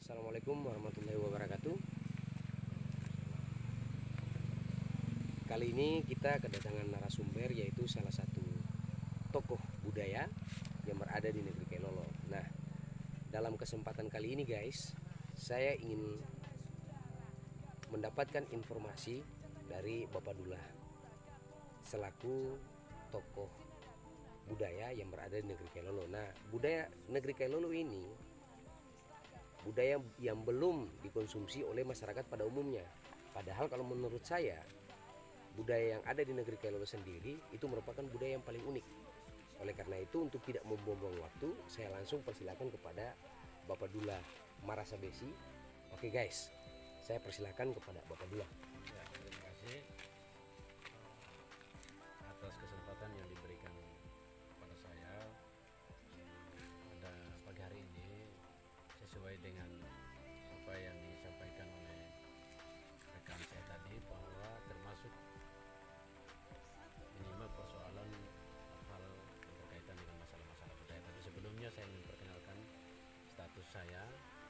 Assalamualaikum warahmatullahi wabarakatuh. Kali ini kita kedatangan narasumber, yaitu salah satu tokoh budaya yang berada di negeri Kailolo. Nah, dalam kesempatan kali ini guys, saya ingin mendapatkan informasi dari Bapak Dullah selaku tokoh budaya yang berada di negeri Kailolo. Nah, budaya negeri Kailolo ini budaya yang belum dikonsumsi oleh masyarakat pada umumnya. Padahal kalau menurut saya, budaya yang ada di negeri Kailolo sendiri itu merupakan budaya yang paling unik. Oleh karena itu, untuk tidak membuang-buang waktu, saya langsung persilakan kepada Bapak Dullah Marasabesi. Oke guys, saya persilakan kepada Bapak Dullah. Ya, terima kasih atas kesempatan yang diberikan kepada saya pada pagi hari ini, sesuai dengan apa yang disampaikan oleh rekan saya tadi, bahwa termasuk minimal persoalan hal yang berkaitan dengan masalah-masalah budaya. Tapi sebelumnya saya ingin perkenalkan status saya.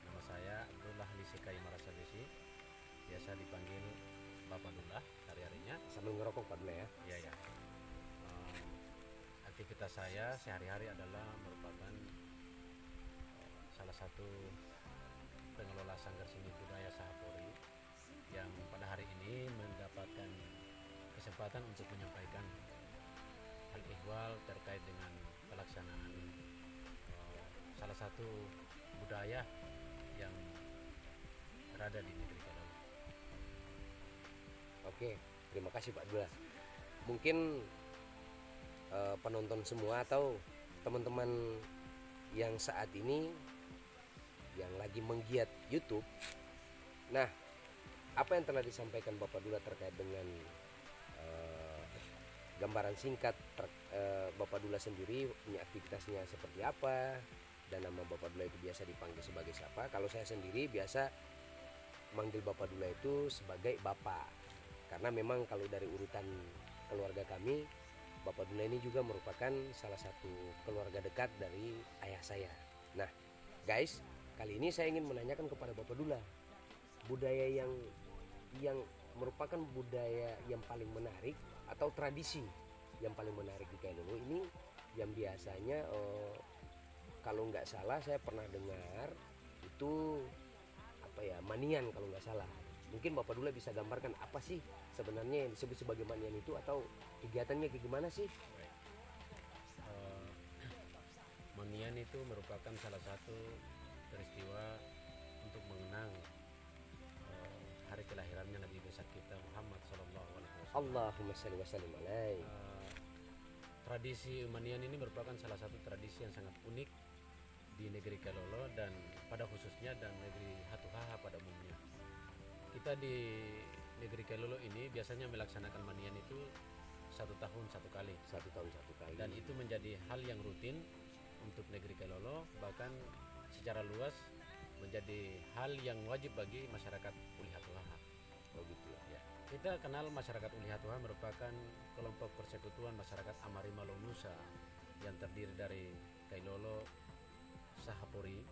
Nama saya Abdullah Lisekai Marasabesi, biasa dipanggil Bapak Dullah hari-harinya. Sambil ngerokok Pak Dullah ya. Iya ya. Aktivitas saya sehari-hari adalah merupakan salah satu pengelola Sanggar Seni Budaya Sahapori, yang pada hari ini mendapatkan kesempatan untuk menyampaikan hal ihwal terkait dengan pelaksanaan salah satu budaya yang berada di negeri Kailolo. Oke, terima kasih Pak Dullah. Mungkin penonton semua atau teman-teman yang saat ini yang lagi menggiat YouTube, nah, apa yang telah disampaikan Bapak Dullah terkait dengan gambaran singkat Bapak Dullah sendiri, punya aktivitasnya seperti apa, dan nama Bapak Dullah itu biasa dipanggil sebagai siapa. Kalau saya sendiri biasa manggil Bapak Dullah itu sebagai Bapak, karena memang kalau dari urutan keluarga kami, Bapak Dullah ini juga merupakan salah satu keluarga dekat dari ayah saya. Nah guys, kali ini saya ingin menanyakan kepada Bapak Dullah, budaya yang merupakan budaya yang paling menarik atau tradisi yang paling menarik di Kailolo ini, yang biasanya kalau nggak salah saya pernah dengar itu apa ya, manian kalau nggak salah. Mungkin Bapak Dullah bisa gambarkan apa sih sebenarnya yang disebut sebagai manian itu, atau kegiatannya kayak gimana sih? Manian itu merupakan salah satu peristiwa untuk mengenang hari kelahirannya Nabi besar kita Muhammad Sallallahu Alaihi Wasallam. Allahumma shalli wa sallim alaihi. Tradisi manian ini merupakan salah satu tradisi yang sangat unik di negeri Kailolo, dan pada khususnya dan negeri Hatuhaha pada umumnya. Kita di negeri Kailolo ini biasanya melaksanakan manian itu 1 tahun 1 kali. 1 tahun 1 kali. Dan itu menjadi hal yang rutin untuk negeri Kailolo, bahkan secara luas menjadi hal yang wajib bagi masyarakat Uli Hatuhaha. Oh gitu ya. Kita kenal masyarakat Uli Hatuhaha merupakan kelompok persekutuan masyarakat Amarima Nusa yang terdiri dari Kailolo, Sahapori,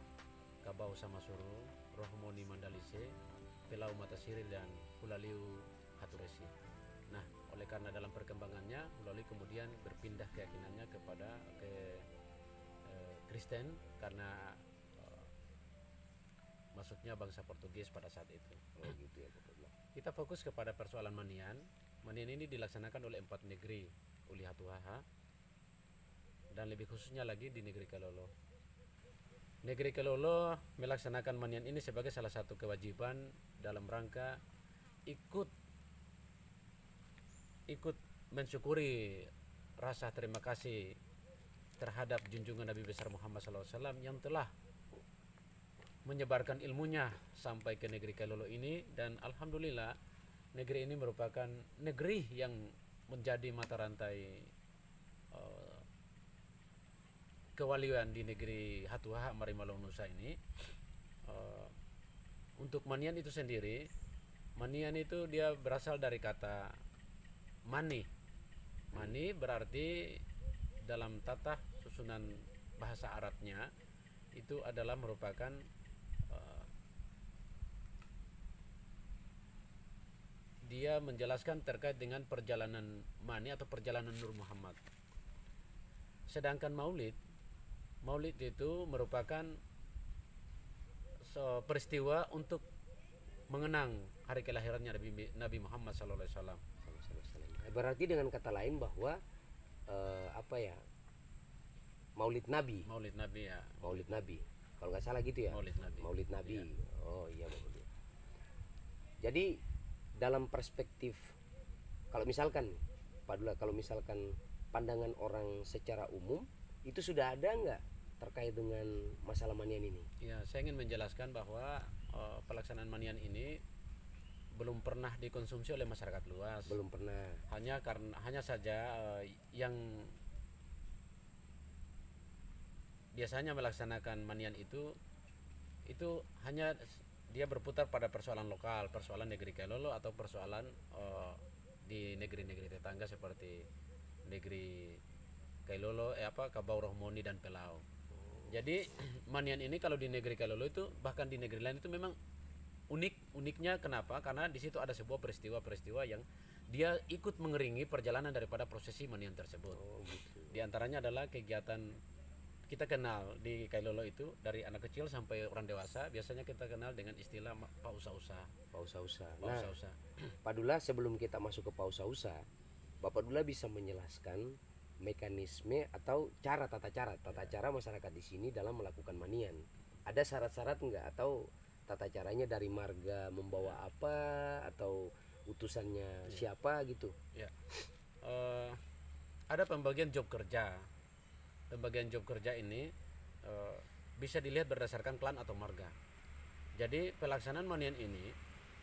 Kabau Samasuru, Rohmoni Mandalise, Pelau Matasiri, dan Hulaliu Haturesi. Nah, oleh karena dalam perkembangannya, Hulali kemudian berpindah keyakinannya kepada Kristen, karena masuknya bangsa Portugis pada saat itu. Oh gitu ya Bapak Dullah. Kita fokus kepada persoalan manian. Manian ini dilaksanakan oleh 4 negeri Uli Hatuhaha, dan lebih khususnya lagi di negeri Kailolo. Negeri Kailolo melaksanakan manian ini sebagai salah satu kewajiban dalam rangka ikut mensyukuri rasa terima kasih terhadap junjungan Nabi besar Muhammad SAW yang telah menyebarkan ilmunya sampai ke negeri Kailolo ini. Dan alhamdulillah, negeri ini merupakan negeri yang menjadi mata rantai kewalian di negeri Hatuhaha Amarima Nusa ini. Untuk manian itu sendiri, manian itu dia berasal dari kata mani. Mani berarti dalam tata susunan bahasa Arabnya itu adalah merupakan dia menjelaskan terkait dengan perjalanan Mani atau perjalanan Nur Muhammad. Sedangkan Maulid itu merupakan peristiwa untuk mengenang hari kelahirannya Nabi Muhammad SAW. Berarti dengan kata lain bahwa apa ya, Maulid Nabi. Maulid Nabi ya. Maulid Nabi. Kalau nggak salah gitu ya. Maulid Nabi. Maulid Nabi. Ya. Oh iya Maulid. Jadi dalam perspektif, kalau misalkan Pak Dula, kalau misalkan pandangan orang secara umum itu sudah ada nggak terkait dengan masalah manian ini? Ya, saya ingin menjelaskan bahwa pelaksanaan manian ini belum pernah dikonsumsi oleh masyarakat luas. Belum pernah. Hanya saja yang biasanya melaksanakan manian itu hanya dia berputar pada persoalan lokal, persoalan negeri Kailolo atau persoalan di negeri-negeri tetangga seperti negeri Kailolo, Kabau Rohmoni dan Pelau. Jadi manian ini kalau di negeri Kailolo itu, bahkan di negeri lain itu memang uniknya kenapa? Karena di situ ada sebuah peristiwa yang dia ikut mengiringi perjalanan daripada prosesi manian tersebut. Gitu. Di antaranya adalah kegiatan kita kenal di Kailolo itu dari anak kecil sampai orang dewasa, biasanya kita kenal dengan istilah pausa-usa. Pausa-usa. Nah, Pak Dula, sebelum kita masuk ke pausa-usa, Bapak Dula bisa menjelaskan mekanisme atau tata cara masyarakat di sini dalam melakukan manian. Ada syarat-syarat enggak, atau tata caranya dari marga membawa apa, atau utusannya siapa gitu? Ya. Ada pembagian job kerja. Pembagian job kerja ini bisa dilihat berdasarkan klan atau marga. Jadi pelaksanaan manian ini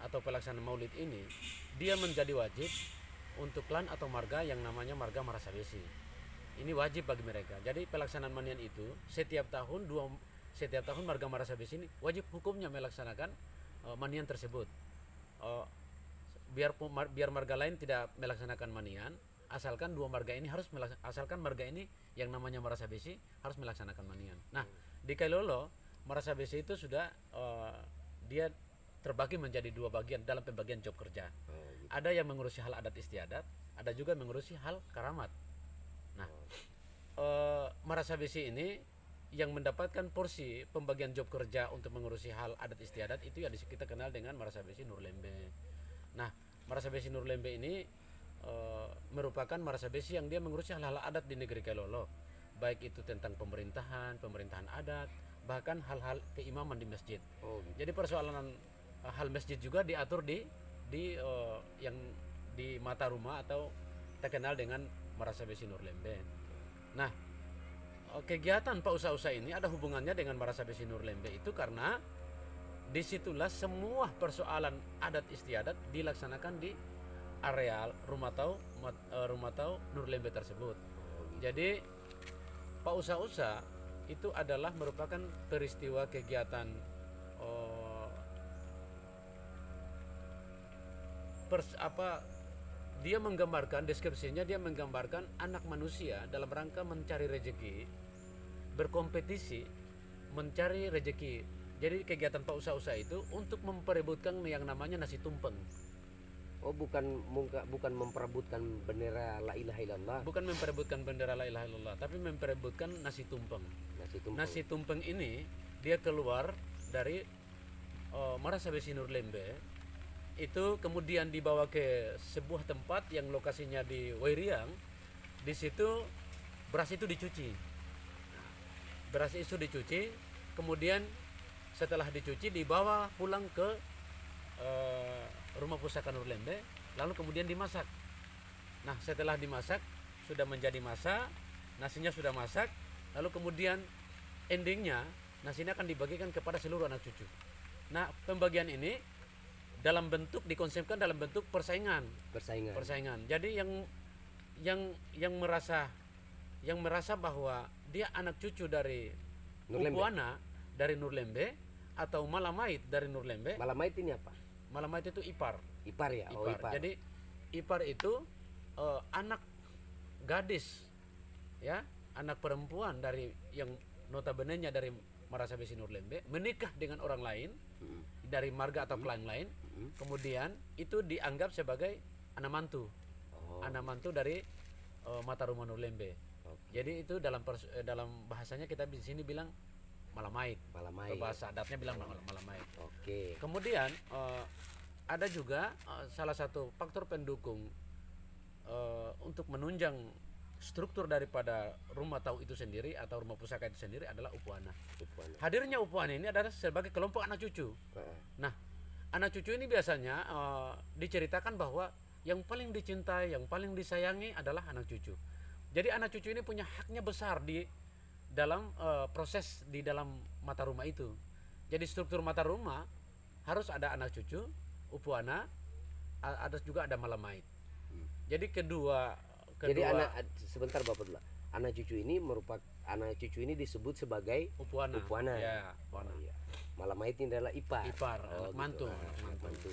atau pelaksanaan maulid ini, dia menjadi wajib untuk klan atau marga yang namanya marga Marasabesi. Ini wajib bagi mereka. Jadi pelaksanaan manian itu setiap tahun marga Marasabesi ini wajib hukumnya melaksanakan manian tersebut. Biar marga lain tidak melaksanakan manian, asalkan marga ini yang namanya Marasabesi harus melaksanakan manian. Nah, di Kailolo Marasabesi itu sudah dia terbagi menjadi dua bagian dalam pembagian job kerja. Gitu. Ada yang mengurusi hal adat istiadat, ada juga yang mengurusi hal karamat. Nah, Marasabesi ini yang mendapatkan porsi pembagian job kerja untuk mengurusi hal adat istiadat itu yang kita kenal dengan Marasabesi Nurlembe. Nah, Marasabesi Nurlembe ini merupakan Marasabesi yang dia mengurusi hal-hal adat di negeri Kailolo, baik itu tentang pemerintahan adat, bahkan hal-hal keimaman di masjid. Gitu. Jadi persoalan hal masjid juga diatur di yang di mata rumah atau terkenal dengan Marasabesi Nurlembe. Nah, kegiatan pausa-usa ini ada hubungannya dengan Marasabesi Nurlembe itu karena disitulah semua persoalan adat istiadat dilaksanakan di areal rumah tau Nurlembe tersebut. Jadi pausa-usa itu adalah merupakan peristiwa kegiatan dia menggambarkan, deskripsinya dia menggambarkan anak manusia dalam rangka mencari rezeki, berkompetisi mencari rezeki. Jadi kegiatan pausa-usa itu untuk memperebutkan yang namanya nasi tumpeng. Bukan memperebutkan bendera la ilaha illallah. Bukan memperebutkan bendera la ilaha illallah, tapi memperebutkan nasi tumpeng. Nasi tumpeng ini dia keluar dari Marasabesi Nurlembe, itu kemudian dibawa ke sebuah tempat yang lokasinya di Wairiang. Di situ beras itu dicuci. Kemudian setelah dicuci dibawa pulang ke rumah pusaka Nurlembe, lalu kemudian dimasak. Nah, setelah dimasak sudah menjadi masa, nasinya sudah masak, lalu kemudian endingnya nasinya akan dibagikan kepada seluruh anak cucu. Nah, pembagian ini dikonsepkan dalam bentuk persaingan. Jadi yang merasa bahwa dia anak cucu dari Ukuana dari Nurlembe atau Malamait dari Nurlembe. Malamait ini apa? Malamait itu ipar. Ipar ya. Ipar. Jadi ipar itu anak gadis, ya, anak perempuan dari yang notabene-nya dari Marasabesi Nurlembe menikah dengan orang lain dari marga atau klan lain, kemudian itu dianggap sebagai anak mantu, anak mantu dari Mataruma Nurlembe. Jadi itu dalam bahasanya kita di sini bilang Malamait. Malamait. Bahasa adatnya bilang Malamait. Oke. Kemudian ada juga salah satu faktor pendukung untuk menunjang struktur daripada rumah tahu itu sendiri atau rumah pusaka itu sendiri adalah Upuana. Hadirnya Upuana ini adalah sebagai kelompok anak cucu. Nah, anak cucu ini biasanya diceritakan bahwa yang paling dicintai, yang paling disayangi adalah anak cucu. Jadi anak cucu ini punya haknya besar di dalam proses di dalam mata rumah itu. Jadi struktur mata rumah harus ada anak cucu, Upuana, ada juga ada Malamait. Jadi Jadi sebentar Bapak dulu. Anak cucu ini disebut sebagai Upuana. Ya, Upuana. Iya. Malamait ini adalah ipar. Anak mantu. Anak mantu.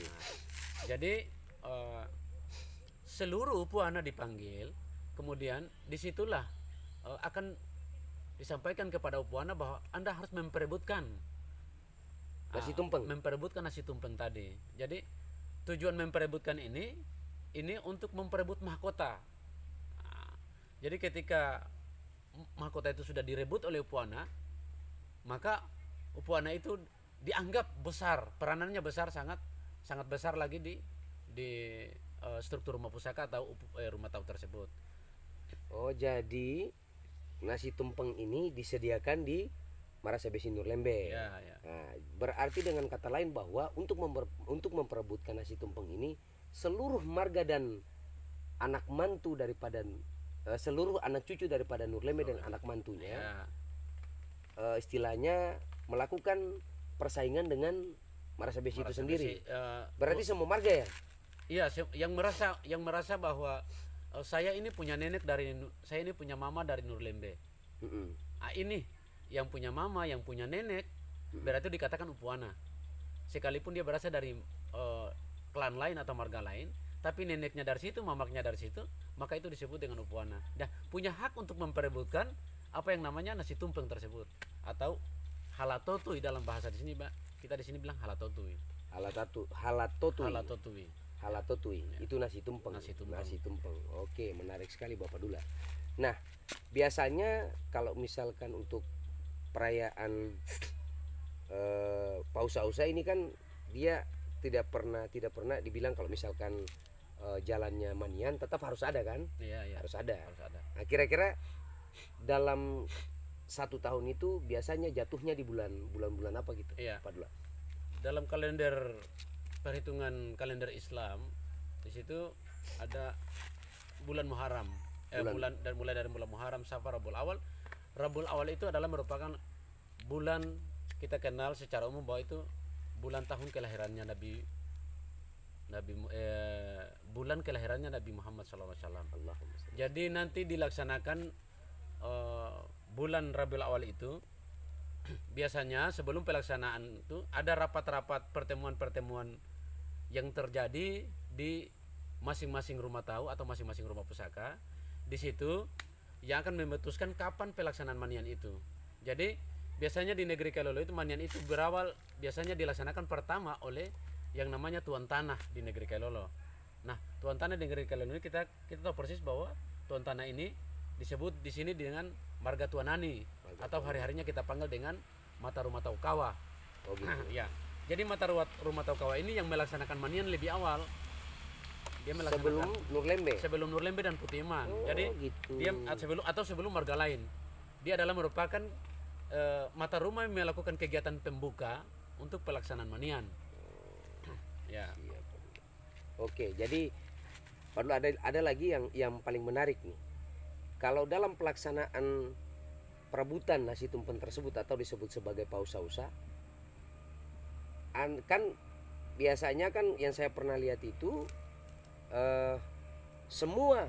Jadi seluruh Upuana dipanggil, kemudian disitulah akan disampaikan kepada Upuana bahwa Anda harus memperebutkan nasi tumpeng. Memperebutkan nasi tumpeng tadi. Jadi tujuan memperebutkan ini untuk memperebut mahkota. Jadi ketika mahkota itu sudah direbut oleh Upuana, maka Upuana itu dianggap besar, peranannya besar, sangat besar lagi di struktur rumah pusaka atau rumah tahu tersebut. Oh, jadi nasi tumpeng ini disediakan di Marasabesi Nurlembe. Ya. Nah, berarti dengan kata lain bahwa untuk memperebutkan nasi tumpeng ini seluruh marga dan anak mantu daripada seluruh anak cucu daripada Nurlembe dan anak mantunya, istilahnya melakukan persaingan dengan Marasabesi itu sendiri. Berarti semua marga ya? Iya, yang merasa bahwa saya ini punya mama dari Nurlembe. Ini yang punya mama, yang punya nenek, berarti dikatakan Upuana. Sekalipun dia berasal dari klan lain atau marga lain, tapi neneknya dari situ, mamaknya dari situ, maka itu disebut dengan Upuana. Nah, punya hak untuk memperebutkan apa yang namanya nasi tumpeng tersebut atau halatotui dalam bahasa di sini, Mbak. Kita di sini bilang halatotui. Halatotui. Ya. Itu nasi tumpeng. Nasi tumpeng. Oke, menarik sekali Bapak Dula. Nah, biasanya kalau misalkan untuk perayaan Pausausa ini kan dia tidak pernah dibilang kalau misalkan jalannya manian tetap harus ada kan? Iya. Harus ada. Nah, kira-kira dalam 1 tahun itu biasanya jatuhnya di bulan apa gitu? Iya. Pak Dula? Dalam perhitungan kalender Islam, di situ ada bulan Muharram. Mulai dari bulan Muharram, Safar, Rabiul Awal. Rabiul Awal itu adalah merupakan bulan kita kenal secara umum bahwa itu bulan tahun kelahirannya bulan kelahirannya Nabi Muhammad SAW. Jadi nanti dilaksanakan bulan Rabiul Awal itu biasanya sebelum pelaksanaan itu ada rapat-rapat pertemuan yang terjadi di masing-masing rumah tahu atau masing-masing rumah pusaka. Di situ yang akan memutuskan kapan pelaksanaan manian itu. Jadi biasanya di negeri Kailolo itu manian itu berawal biasanya dilaksanakan pertama oleh yang namanya tuan tanah di negeri Kailolo. Nah, tuan tanah di negeri Kailolo ini kita tahu persis bahwa tuan tanah ini disebut di sini dengan marga Tuanani atau hari-harinya kita panggil dengan mata rumah tahu Kawa. Oh gitu. Ya. Jadi mata rumah tahu Kawa ini yang melaksanakan manian lebih awal. Dia sebelum Nurlembe dan Putiman. Jadi gitu. dia sebelum marga lain. Dia adalah merupakan mata rumah yang melakukan kegiatan pembuka untuk pelaksanaan manian. Ya. Oke, jadi perlu ada lagi yang paling menarik nih. Kalau dalam pelaksanaan perebutan nasi tumpeng tersebut atau disebut sebagai Pausausa, kan biasanya kan yang saya pernah lihat itu semua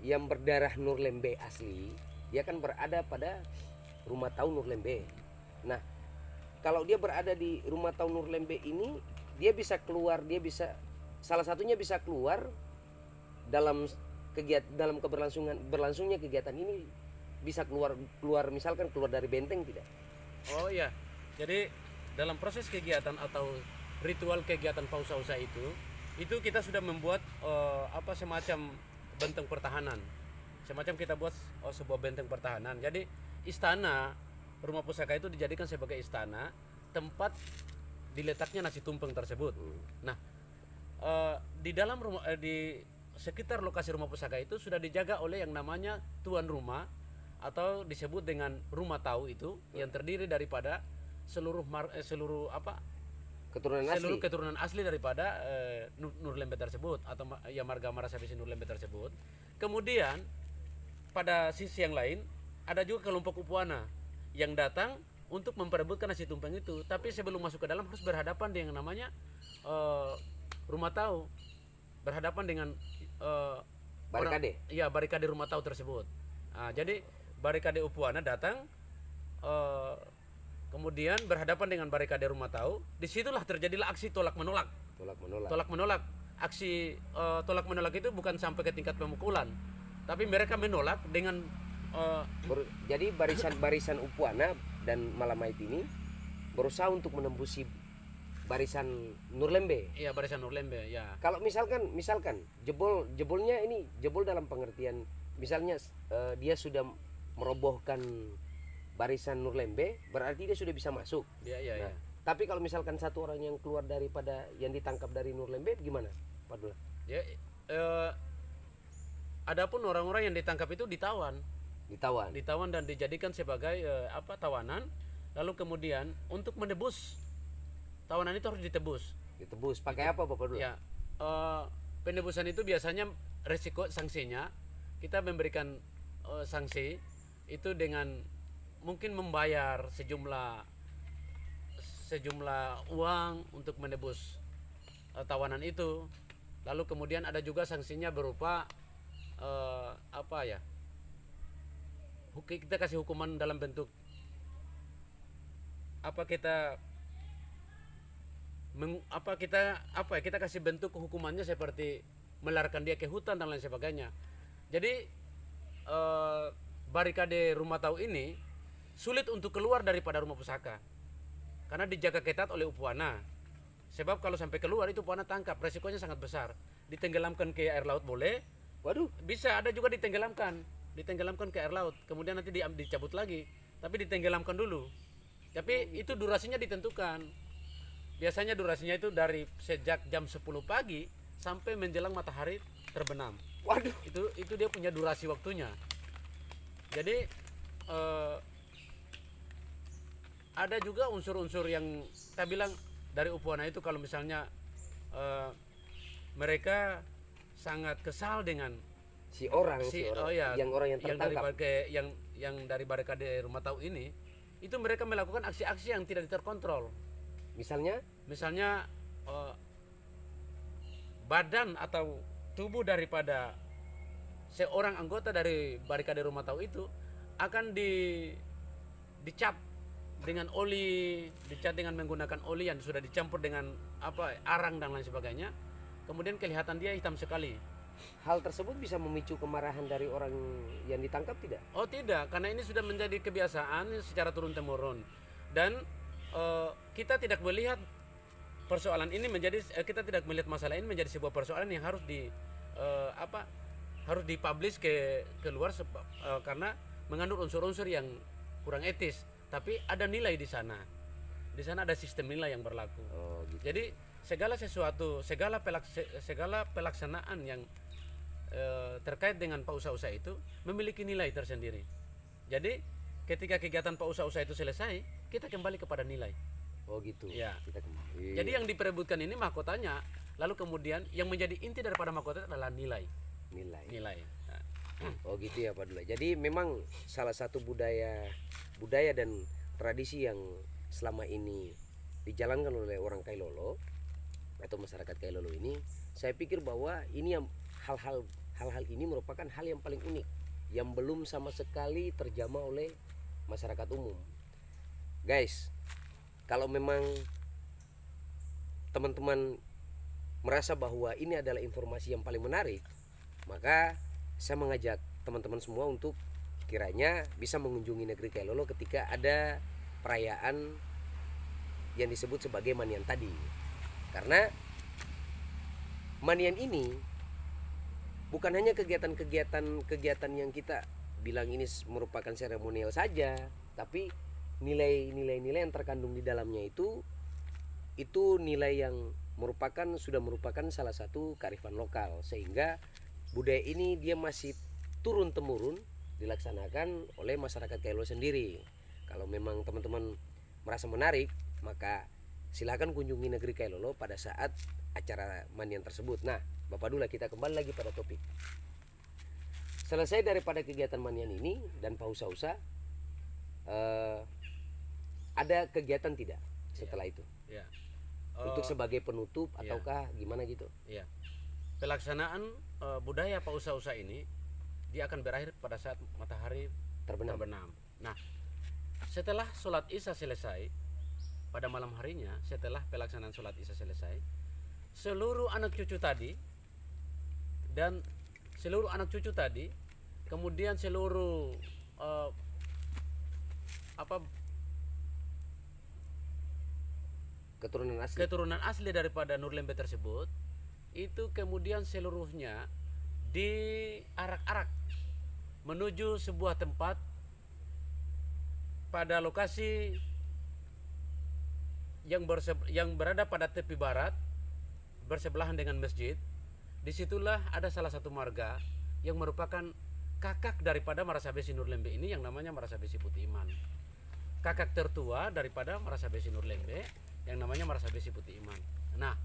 yang berdarah Nurlembe asli dia kan berada pada rumah tahu Nurlembe. Nah, kalau dia berada di rumah tahu Nurlembe ini, dia bisa keluar, salah satunya bisa keluar dalam berlangsungnya kegiatan ini, bisa keluar misalkan keluar dari benteng tidak? Oh iya. Jadi dalam proses kegiatan atau ritual kegiatan pausa-usa itu kita sudah membuat apa semacam benteng pertahanan. Semacam kita buat sebuah benteng pertahanan. Jadi istana rumah pusaka itu dijadikan sebagai istana tempat diletaknya nasi tumpeng tersebut. Nah, di dalam rumah di sekitar lokasi rumah pusaka itu sudah dijaga oleh yang namanya tuan rumah atau disebut dengan rumah tahu itu yang terdiri daripada seluruh apa Keturunan seluruh asli. keturunan asli daripada Nur Lembe tersebut atau ya marga Marasabesi Nur Lembe tersebut. Kemudian pada sisi yang lain ada juga kelompok Upuana yang datang untuk memperebutkan nasi tumpeng itu, tapi sebelum masuk ke dalam harus berhadapan dengan namanya rumah tahu, berhadapan dengan Barikade. iya barikade rumah tahu tersebut. Nah, jadi barikade Upuana datang kemudian berhadapan dengan barikade rumah tahu, disitulah terjadilah aksi tolak menolak. Tolak menolak. Aksi tolak menolak itu bukan sampai ke tingkat pemukulan, tapi mereka menolak dengan Jadi barisan Upuana dan Malamait ini berusaha untuk menembusi barisan Nurlembe. iya barisan Nur Lembe ya. Kalau misalkan jebolnya ini jebol dalam pengertian misalnya dia sudah merobohkan barisan Nurlembe, berarti dia sudah bisa masuk. Iya iya Nah, iya. tapi kalau misalkan satu orang yang keluar daripada yang ditangkap dari Nurlembe gimana, Pak Dula? Ya, adapun orang-orang yang ditangkap itu ditawan Ditawan. dan dijadikan sebagai apa tawanan, lalu kemudian untuk menebus tawanan itu harus ditebus. Ditebus pakai apa Bapak Dula? Ya, penebusan itu biasanya resiko sanksinya kita memberikan sanksi itu dengan mungkin membayar sejumlah uang untuk menebus tawanan itu. Lalu kemudian ada juga sanksinya berupa apa ya? Kita kasih hukuman dalam bentuk apa kita kasih bentuk hukumannya seperti melarikan dia ke hutan dan lain sebagainya. Jadi barikade rumah tahu ini sulit untuk keluar daripada rumah pusaka karena dijaga ketat oleh Upuana. Sebab kalau sampai keluar itu Upuana tangkap, resikonya sangat besar. Ditenggelamkan ke air laut boleh, Waduh, bisa ada juga ditenggelamkan ke air laut, kemudian nanti dicabut lagi, tapi ditenggelamkan dulu. Tapi itu durasinya ditentukan. Biasanya durasinya itu dari sejak jam 10 pagi sampai menjelang matahari terbenam. waduh. Itu dia punya durasi waktunya. Jadi ada juga unsur-unsur yang kita bilang dari Upuana itu kalau misalnya mereka sangat kesal dengan Si orang yang orang yang tertangkap. yang dari barikade rumah tahu ini, itu mereka melakukan aksi-aksi yang tidak terkontrol. Misalnya Badan atau tubuh daripada seorang anggota dari barikade rumah tahu itu akan dicat dengan oli, dicat dengan menggunakan oli yang sudah dicampur dengan arang dan lain sebagainya. Kemudian kelihatan dia hitam sekali. hal tersebut bisa memicu kemarahan dari orang yang ditangkap tidak? Oh tidak, karena ini sudah menjadi kebiasaan secara turun temurun, dan kita tidak melihat persoalan ini kita tidak melihat masalah ini menjadi sebuah persoalan yang harus harus dipublish keluar karena mengandung unsur-unsur yang kurang etis. Tapi ada nilai di sana ada sistem nilai yang berlaku. Oh, gitu. Jadi segala pelaksanaan yang terkait dengan pausa-usa itu memiliki nilai tersendiri. Jadi ketika kegiatan pausa-usa itu selesai, kita kembali kepada nilai. Oh gitu. Ya. Kita kembali. Jadi yang diperebutkan ini mahkotanya, lalu kemudian yang menjadi inti daripada mahkota adalah nilai. Nah, Oh gitu ya Pak Dula. Jadi memang salah satu budaya dan tradisi yang selama ini dijalankan oleh orang Kailolo atau masyarakat Kailolo ini, saya pikir bahwa ini yang hal-hal ini merupakan hal yang paling unik yang belum sama sekali terjamah oleh masyarakat umum. Guys, kalau memang teman-teman merasa bahwa ini adalah informasi yang paling menarik, maka saya mengajak teman-teman semua untuk kiranya bisa mengunjungi negeri Kailolo ketika ada perayaan yang disebut sebagai manian tadi. Karena manian ini bukan hanya kegiatan yang kita bilang ini merupakan seremonial saja, tapi nilai-nilai yang terkandung di dalamnya itu nilai yang sudah merupakan salah satu kearifan lokal, sehingga budaya ini dia masih turun temurun dilaksanakan oleh masyarakat Kailo sendiri. Kalau memang teman-teman merasa menarik, maka silakan kunjungi negeri Kailolo pada saat acara manian tersebut. Nah, Bapak Dula, kita kembali lagi pada topik. Selesai daripada kegiatan manian ini dan pausa-usa, ada kegiatan tidak setelah itu? Ya. Untuk sebagai penutup ataukah gimana gitu? Ya. Pelaksanaan budaya pausa-usa ini dia akan berakhir pada saat matahari terbenam. Nah, setelah sholat isya selesai, pada malam harinya setelah pelaksanaan sholat isya selesai, seluruh anak cucu tadi, kemudian seluruh keturunan asli daripada Nurlembe tersebut, itu kemudian seluruhnya diarak-arak menuju sebuah tempat pada lokasi yang berada pada tepi barat bersebelahan dengan masjid. Disitulah ada salah satu marga yang merupakan kakak daripada Marasabesi Nurlembe ini, yang namanya Marasabesi Putih Iman. Kakak tertua daripada Marasabesi Nurlembe yang namanya Marasabesi Putih Iman. Nah,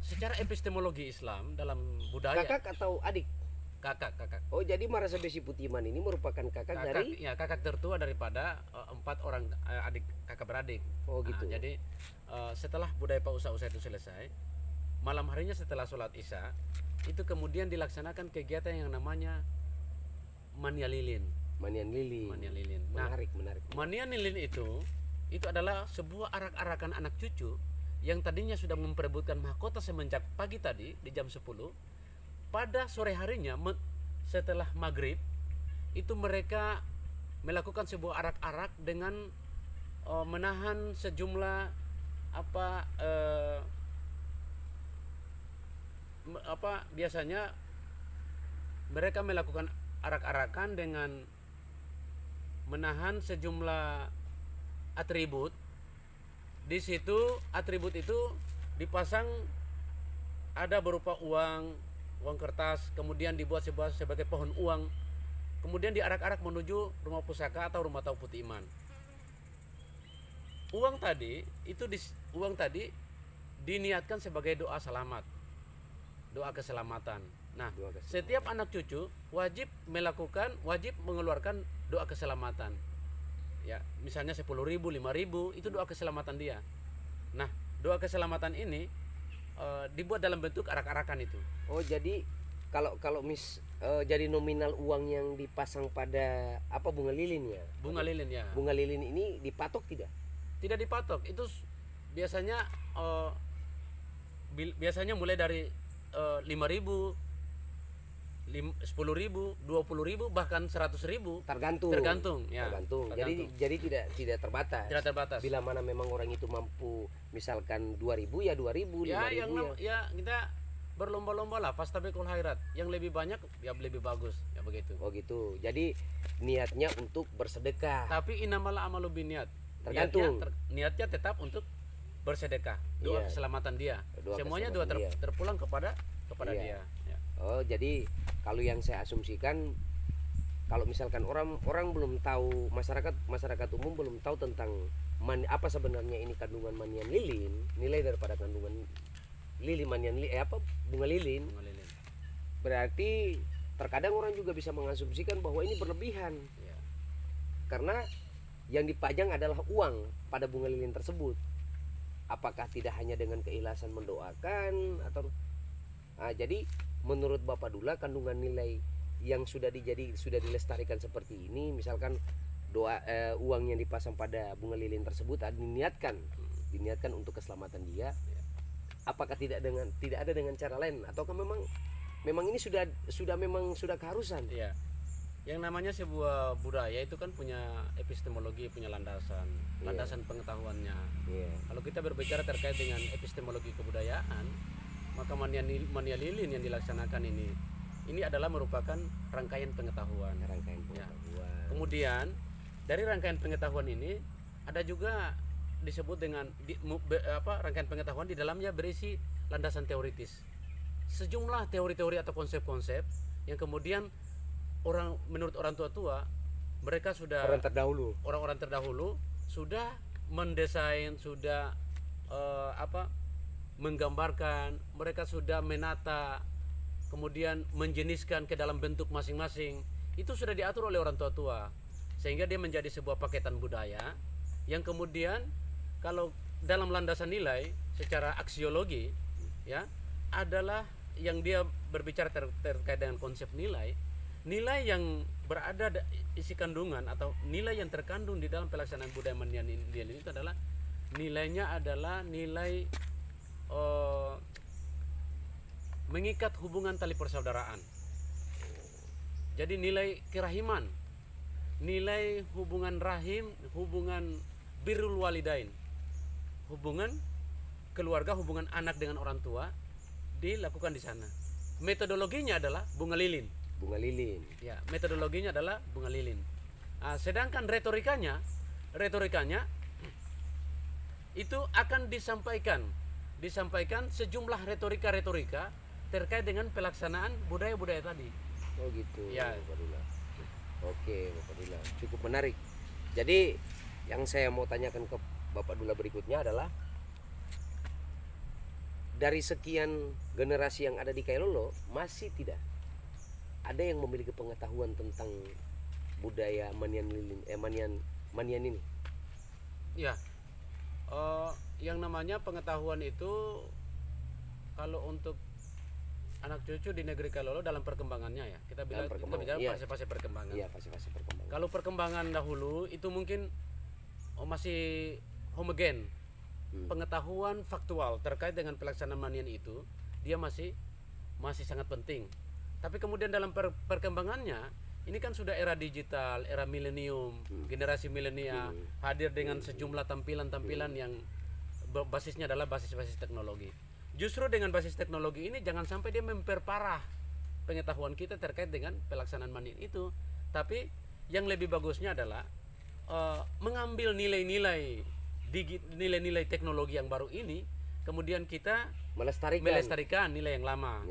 secara epistemologi Islam dalam budaya, kakak atau adik? Kakak. Oh, jadi Marasabesi Putih Iman ini merupakan kakak dari? Ya, kakak tertua daripada 4 orang adik kakak beradik. Oh gitu. Nah, jadi setelah budaya pausa-usa itu selesai, malam harinya setelah sholat isya itu kemudian dilaksanakan kegiatan yang namanya manian lilin. Manian lilin. Nah, menarik. Manian lilin itu adalah sebuah arak-arakan anak cucu yang tadinya sudah memperebutkan mahkota semenjak pagi tadi di jam 10. Pada sore harinya setelah maghrib itu mereka melakukan sebuah arak-arak dengan menahan sejumlah biasanya mereka melakukan arak-arakan dengan menahan sejumlah atribut. Di situ atribut itu dipasang, ada berupa uang kertas, kemudian dibuat sebagai pohon uang, kemudian diarak-arak menuju rumah pusaka atau rumah tahu Putih Iman. Uang tadi diniatkan sebagai doa selamat, doa keselamatan. Nah, setiap anak cucu wajib mengeluarkan doa keselamatan. Ya, misalnya 10.000, 5.000 itu doa keselamatan dia. Nah, doa keselamatan ini dibuat dalam bentuk arak-arakan itu. Oh, jadi kalau jadi nominal uang yang dipasang pada bunga lilin ya? Bunga lilin ya. Bunga lilin ini dipatok tidak? Tidak dipatok. Itu biasanya mulai dari 5.000, 10.000, 20.000, bahkan 100.000. Tergantung. Jadi tidak terbatas. Tidak terbatas. Bila mana memang orang itu mampu, misalkan 2.000 ya 2.000, 5.000 ya kita berlomba-lomba lah, fastabikul khairat. Yang lebih banyak ya lebih bagus, ya begitu. Oh gitu. Jadi niatnya untuk bersedekah. Tapi inamal amalu biniat. Tergantung. Niatnya tetap untuk bersedekah, doa keselamatan dia. Semuanya doa terpulang kepada dia. Ya. Oh, jadi kalau yang saya asumsikan, kalau misalkan orang belum tahu, masyarakat umum belum tahu tentang apa sebenarnya ini kandungan manian lilin, nilai daripada kandungan bunga lilin. Berarti terkadang orang juga bisa mengasumsikan bahwa ini berlebihan. Ya. Karena yang dipajang adalah uang pada bunga lilin tersebut. Apakah tidak hanya dengan keikhlasan mendoakan atau jadi menurut Bapak Dula, kandungan nilai yang sudah dilestarikan seperti ini, misalkan uang yang dipasang pada bunga lilin tersebut diniatkan untuk keselamatan dia, apakah tidak ada dengan cara lain, ataukah memang ini sudah keharusan? Ya. Yang namanya sebuah budaya itu kan punya epistemologi, punya landasan, landasan pengetahuannya. Iya. Kalau kita berbicara terkait dengan epistemologi kebudayaan, maka mania lilin yang dilaksanakan ini adalah merupakan rangkaian pengetahuan. Rangkaian Ya. pengetahuan. Kemudian dari rangkaian pengetahuan ini ada juga disebut dengan rangkaian pengetahuan di dalamnya berisi landasan teoritis. Sejumlah teori-teori atau konsep-konsep yang kemudian menurut orang tua mereka sudah orang-orang terdahulu sudah mendesain, sudah menggambarkan, mereka sudah menata, kemudian menjeniskan ke dalam bentuk masing-masing. Itu sudah diatur oleh orang tua sehingga dia menjadi sebuah paketan budaya yang kemudian kalau dalam landasan nilai secara aksiologi ya adalah yang dia berbicara terkait dengan konsep nilai yang berada isi kandungan atau nilai yang terkandung di dalam pelaksanaan budaya mania lilin itu adalah nilainya adalah nilai mengikat hubungan tali persaudaraan. Jadi nilai kerahiman, nilai hubungan rahim, hubungan birrul walidain, hubungan keluarga, hubungan anak dengan orang tua dilakukan di sana. Metodologinya adalah bunga lilin. Bunga lilin. Ya, metodologinya adalah bunga lilin. Sedangkan retorikanya itu akan disampaikan sejumlah retorika terkait dengan pelaksanaan budaya-budaya tadi. Oh gitu. Ya. Bapak Dula. Oke, Bapak Dula. Cukup menarik. Jadi yang saya mau tanyakan ke Bapak Dula berikutnya adalah dari sekian generasi yang ada di Kailolo masih tidak ada yang memiliki pengetahuan tentang budaya manian lilin, manian ini. Ya, yang namanya pengetahuan itu kalau untuk anak cucu di negeri Kailolo dalam perkembangannya ya, kita bicara iya. fase-fase perkembangan. Iya, fase-fase perkembangan. Kalau perkembangan dahulu itu mungkin masih homogen. Pengetahuan faktual terkait dengan pelaksanaan manian itu dia masih sangat penting. Tapi kemudian dalam perkembangannya ini kan sudah era digital, era milenium, generasi milenial hadir dengan sejumlah tampilan-tampilan yang basisnya adalah basis-basis teknologi. Justru dengan basis teknologi ini jangan sampai dia memperparah pengetahuan kita terkait dengan pelaksanaan manian itu. Tapi yang lebih bagusnya adalah mengambil nilai-nilai teknologi yang baru ini, kemudian kita melestarikan nilai yang lama.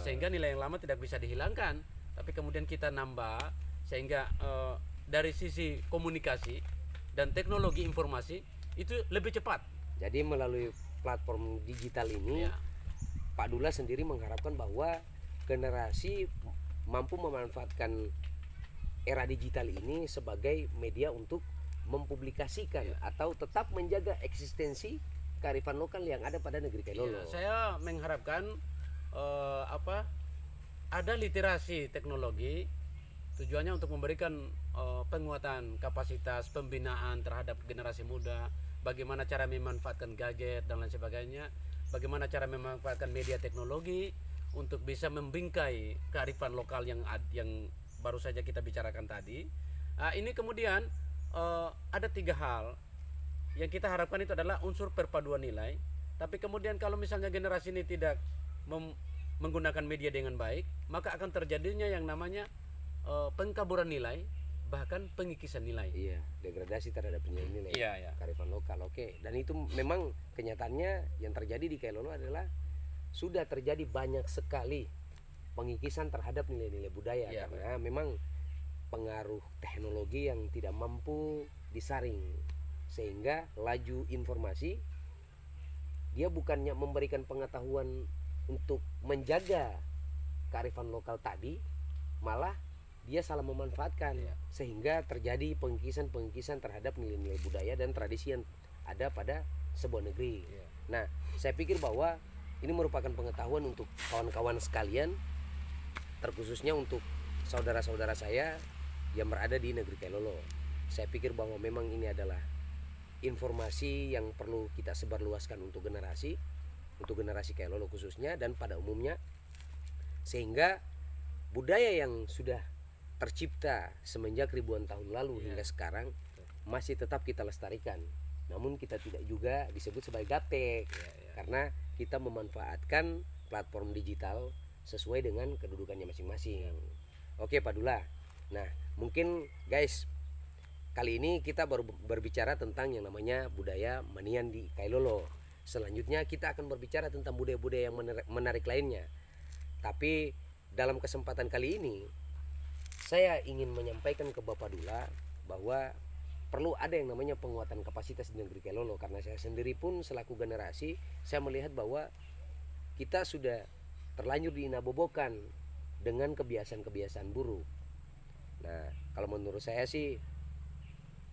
Sehingga nilai yang lama tidak bisa dihilangkan, tapi kemudian kita nambah sehingga dari sisi komunikasi dan teknologi informasi itu lebih cepat. Jadi melalui platform digital ini Pak Dula sendiri mengharapkan bahwa generasi mampu memanfaatkan era digital ini sebagai media untuk mempublikasikan atau tetap menjaga eksistensi kearifan lokal yang ada pada negeri Kailolo. Saya mengharapkan ada literasi teknologi tujuannya untuk memberikan penguatan kapasitas pembinaan terhadap generasi muda, bagaimana cara memanfaatkan gadget dan lain sebagainya, bagaimana cara memanfaatkan media teknologi untuk bisa membingkai kearifan lokal yang baru saja kita bicarakan tadi. Ini kemudian ada 3 hal yang kita harapkan itu adalah unsur perpaduan nilai. Tapi kemudian kalau misalnya generasi ini tidak menggunakan media dengan baik, maka akan terjadinya yang namanya pengkaburan nilai, bahkan pengikisan nilai. Iya, degradasi terhadap nilai-nilai kearifan lokal. Oke, dan itu memang kenyataannya yang terjadi di Kailolo adalah sudah terjadi banyak sekali pengikisan terhadap nilai-nilai budaya karena memang pengaruh teknologi yang tidak mampu disaring, sehingga laju informasi dia bukannya memberikan pengetahuan untuk menjaga kearifan lokal tadi, malah dia salah memanfaatkan sehingga terjadi pengkisan terhadap nilai-nilai budaya dan tradisi yang ada pada sebuah negeri. Nah, saya pikir bahwa ini merupakan pengetahuan untuk kawan-kawan sekalian, terkhususnya untuk saudara-saudara saya yang berada di negeri Kailolo. Saya pikir bahwa memang ini adalah informasi yang perlu kita sebarluaskan untuk generasi Kailolo khususnya dan pada umumnya, sehingga budaya yang sudah tercipta semenjak ribuan tahun lalu Iya. hingga sekarang masih tetap kita lestarikan. Namun kita tidak juga disebut sebagai gaptek karena kita memanfaatkan platform digital sesuai dengan kedudukannya masing-masing. Oke Pak Dula. Nah mungkin guys, kali ini kita baru berbicara tentang yang namanya budaya Manian di Kailolo. Selanjutnya kita akan berbicara tentang budaya-budaya yang menarik lainnya. Tapi dalam kesempatan kali ini saya ingin menyampaikan ke Bapak Dula bahwa perlu ada yang namanya penguatan kapasitas di negeri Kailolo, karena saya sendiri pun selaku generasi saya melihat bahwa kita sudah terlanjur diinabobokan dengan kebiasaan-kebiasaan buruk. Nah, kalau menurut saya sih,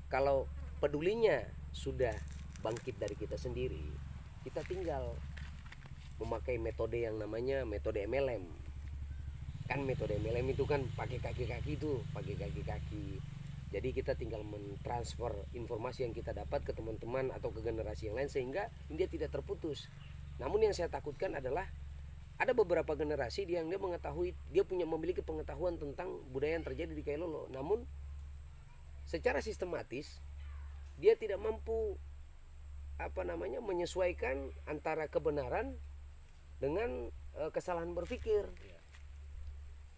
kalau pedulinya sudah bangkit dari kita sendiri, kita tinggal memakai metode yang namanya metode MLM. Kan metode MLM itu kan pakai kaki-kaki itu, pakai kaki-kaki. Jadi kita tinggal mentransfer informasi yang kita dapat ke teman-teman atau ke generasi yang lain sehingga dia tidak terputus. Namun yang saya takutkan adalah ada beberapa generasi yang dia mengetahui, dia memiliki pengetahuan tentang budaya yang terjadi di Kailolo, namun secara sistematis dia tidak mampu menyesuaikan antara kebenaran dengan kesalahan berpikir,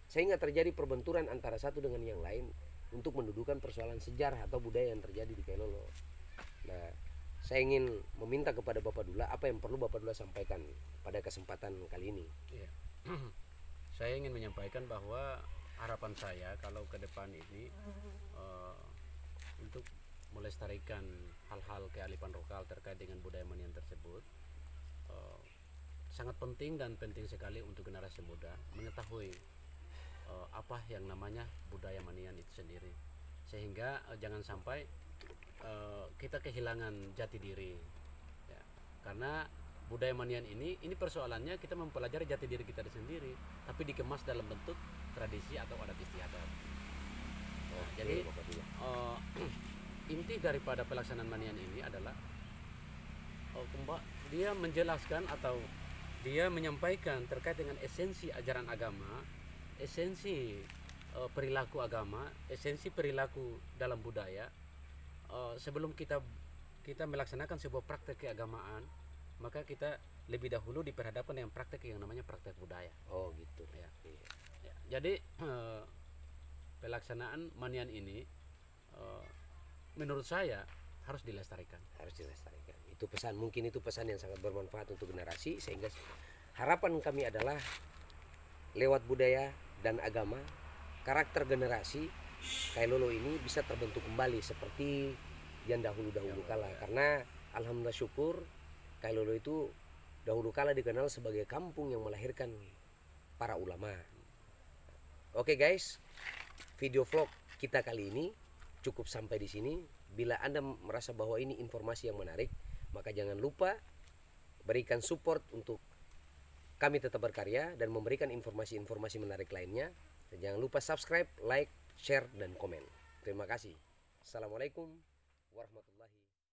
sehingga terjadi perbenturan antara satu dengan yang lain untuk mendudukan persoalan sejarah atau budaya yang terjadi di Kailolo. Nah, saya ingin meminta kepada Bapak Dula apa yang perlu Bapak Dula sampaikan pada kesempatan kali ini. Iya. Saya ingin menyampaikan bahwa harapan saya kalau ke depan ini untuk melestarikan hal-hal kearifan lokal terkait dengan budaya Manian tersebut, sangat penting dan penting sekali untuk generasi muda mengetahui apa yang namanya budaya Manian itu sendiri, sehingga jangan sampai kita kehilangan jati diri ya. Karena budaya Manian ini persoalannya kita mempelajari jati diri kita sendiri tapi dikemas dalam bentuk tradisi atau adat istiadat. Jadi inti daripada pelaksanaan Manian ini adalah dia menjelaskan atau dia menyampaikan terkait dengan esensi ajaran agama, esensi perilaku agama, esensi perilaku dalam budaya. Sebelum kita melaksanakan sebuah praktek keagamaan, maka kita lebih dahulu diperhadapkan dengan praktek yang namanya praktek budaya. Oh gitu ya. Ya. Jadi pelaksanaan Manian ini menurut saya harus dilestarikan. Itu pesan, mungkin itu pesan yang sangat bermanfaat untuk generasi, sehingga harapan kami adalah lewat budaya dan agama, karakter generasi Kailolo ini bisa terbentuk kembali seperti yang dahulu-dahulu kala. Karena alhamdulillah syukur Kailolo itu dahulu kala dikenal sebagai kampung yang melahirkan para ulama. Oke guys, video vlog kita kali ini cukup sampai di sini. Bila Anda merasa bahwa ini informasi yang menarik, maka jangan lupa berikan support untuk kami tetap berkarya dan memberikan informasi-informasi menarik lainnya. Dan jangan lupa subscribe, like, share, dan komen. Terima kasih. Assalamualaikum warahmatullahi wabarakatuh.